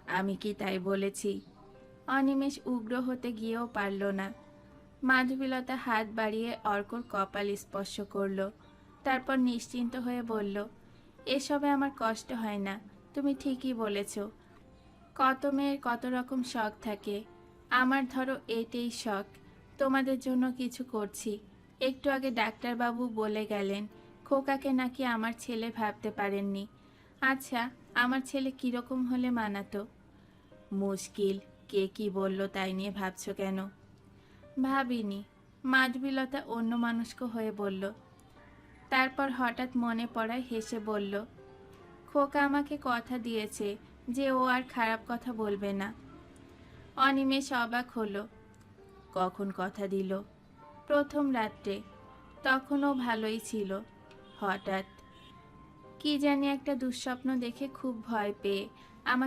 আমি কি তাই বলেছি? অনিমেষ উগ্র হতে গিয়েও পারল না। মাধবীলতা হাত বাড়িয়ে অর্কর কপাল স্পর্শ করল, তারপর নিশ্চিন্ত হয়ে বলল, এসবে আমার কষ্ট হয় না। তুমি ঠিকই বলেছ, কত মেয়ের কত রকম শখ থাকে। আমার ধরো এটাই শখ, তোমাদের জন্য কিছু করছি। একটু আগে ডাক্তারবাবু বলে গেলেন খোকাকে নাকি আমার ছেলে ভাবতে পারেননি। আচ্ছা, আমার ছেলে কিরকম হলে মানাতো? মুশকিল, কে কি বলল তাই নিয়ে ভাবছো কেন? ভাবিনি। মাধবীলতা অন্যমনস্ক হয়ে বলল। তারপর হঠাৎ মনে পড়ায় হেসে বলল, খোকা আমাকে কথা দিয়েছে যে ও আর খারাপ কথা বলবে না। অনিমেষ অবাক হলো। কখন কথা দিল? প্রথম রাত্রে, তখনও ভালোই ছিল। হঠাৎ কি জানি একটা দুঃস্বপ্ন দেখে খুব ভয় পেয়ে আমাকে